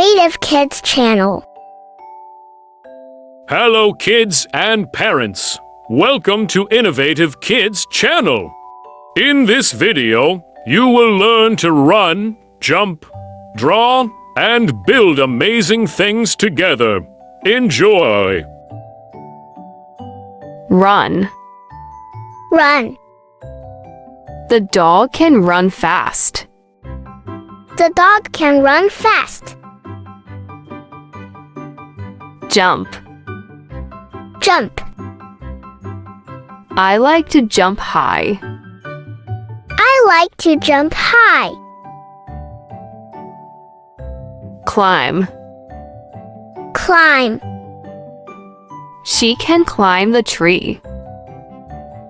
Innovative Kids channel. Hello kids and parents. Welcome to Innovative Kids channel. In this video, you will learn to run, jump, draw, and build amazing things together. Enjoy! Run. Run. The dog can run fast. The dog can run fast. Jump. Jump. I like to jump high. I like to jump high. Climb. Climb. She can climb the tree.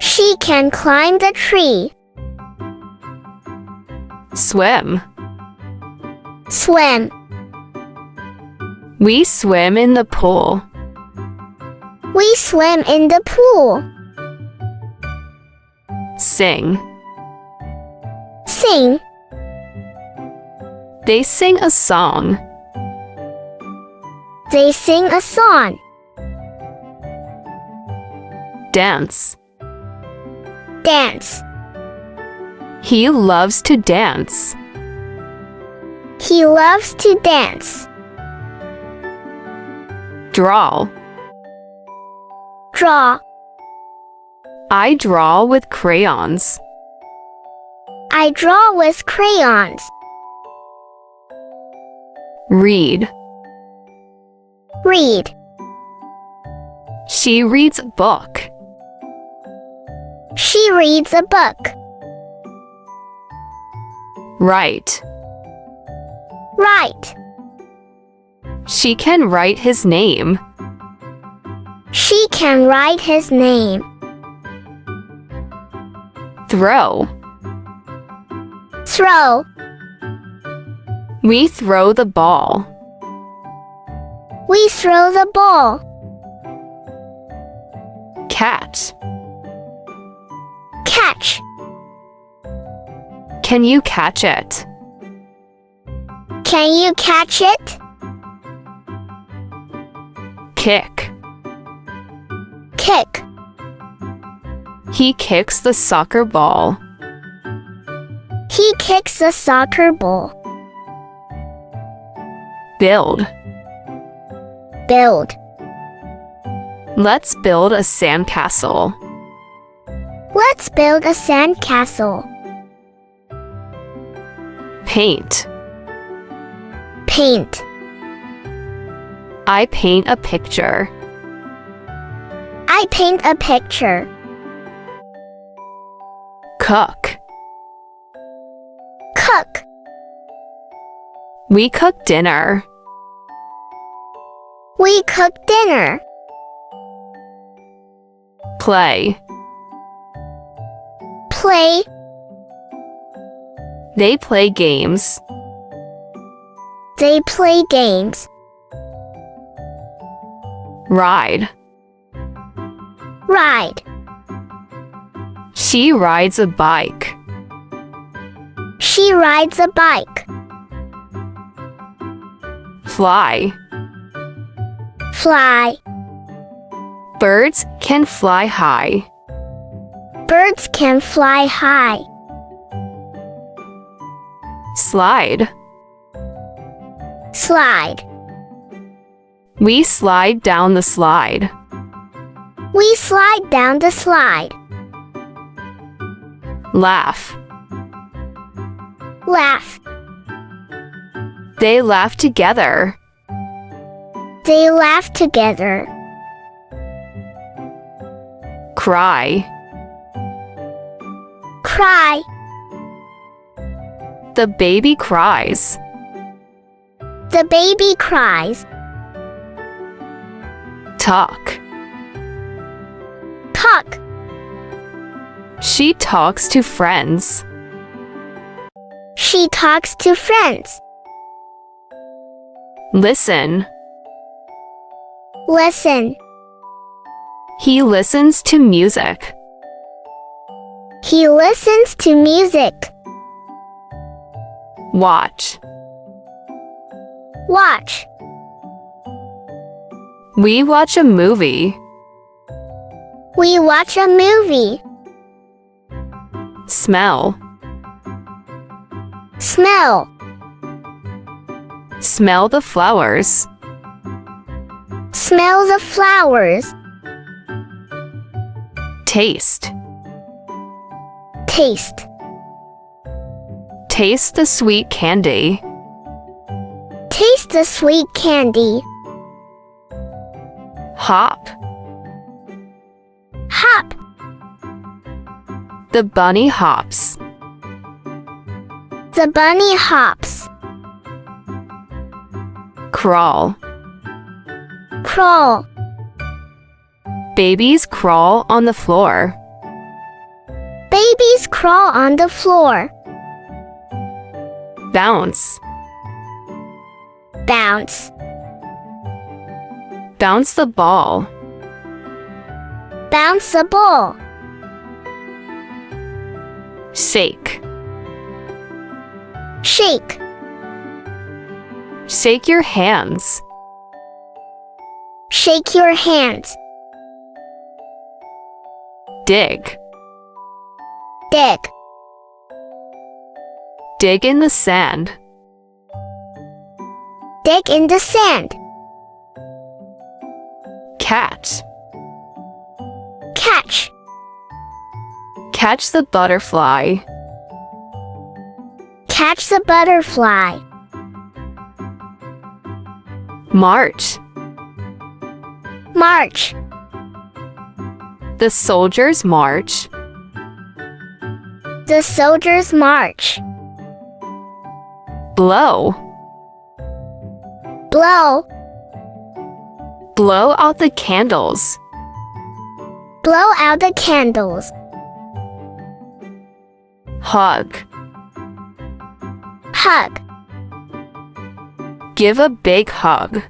She can climb the tree. Swim. Swim. We swim in the pool. We swim in the pool. Sing. Sing. They sing a song. They sing a song. Dance. Dance. He loves to dance. He loves to dance. Draw. Draw. I draw with crayons. I draw with crayons. Read. Read. She reads a book. She reads a book. Write. Write. She can write his name. She can write his name. Throw. Throw. We throw the ball. We throw the ball. Catch. Catch. Can you catch it? Can you catch it? Kick. Kick. He kicks the soccer ball. He kicks the soccer ball. Build. Build. Let's build a sandcastle. Let's build a sandcastle. Paint. Paint. I paint a picture. I paint a picture. Cook. Cook. We cook dinner. We cook dinner. Play. Play. They play games. They play games. Ride. Ride. She rides a bike. She rides a bike. Fly. Fly. Birds can fly high. Birds can fly high. Slide. Slide. We slide down the slide. We slide down the slide. Laugh. Laugh. They laugh together. They laugh together. Cry. Cry. The baby cries. The baby cries. Talk. Talk. She talks to friends. She talks to friends. Listen. Listen. He listens to music. He listens to music. Watch. Watch. We watch a movie. We watch a movie. Smell. Smell. Smell the flowers. Smell the flowers. Taste. Taste. Taste the sweet candy. Taste the sweet candy. Hop. Hop. The bunny hops. The bunny hops. Crawl. Crawl. Babies crawl on the floor. Babies crawl on the floor. Bounce. Bounce. Bounce the ball. Bounce the ball. Shake. Shake. Shake your hands. Shake your hands. Dig. Dig. Dig in the sand. Dig in the sand. Catch. Catch. Catch the butterfly. Catch the butterfly. March. March. The soldiers march. The soldiers march. Blow. Blow. Blow out the candles. Blow out the candles. Hug. Hug. Give a big hug.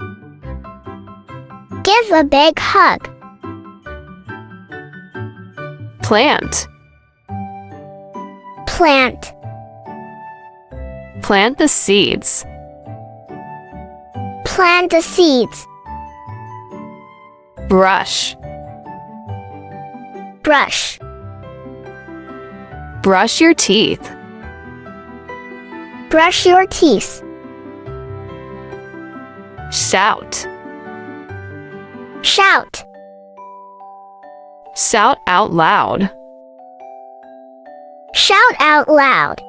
Give a big hug. Plant. Plant. Plant the seeds. Plant the seeds. Brush. Brush. Brush your teeth. Brush your teeth. Shout. Shout. Shout out loud. Shout out loud.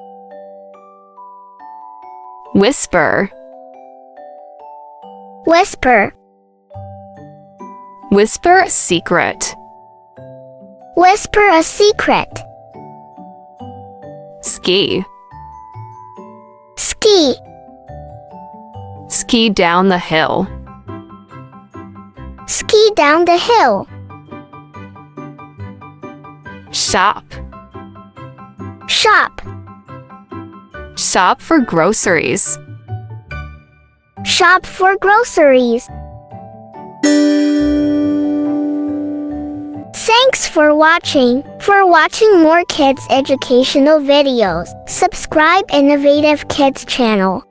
Whisper. Whisper. Whisper a secret. Whisper a secret. Ski. Ski. Ski down the hill. Ski down the hill. Shop. Shop. Shop for groceries. Shop for groceries. Thanks for watching. For watching more kids educational videos, subscribe Innovative Kids channel.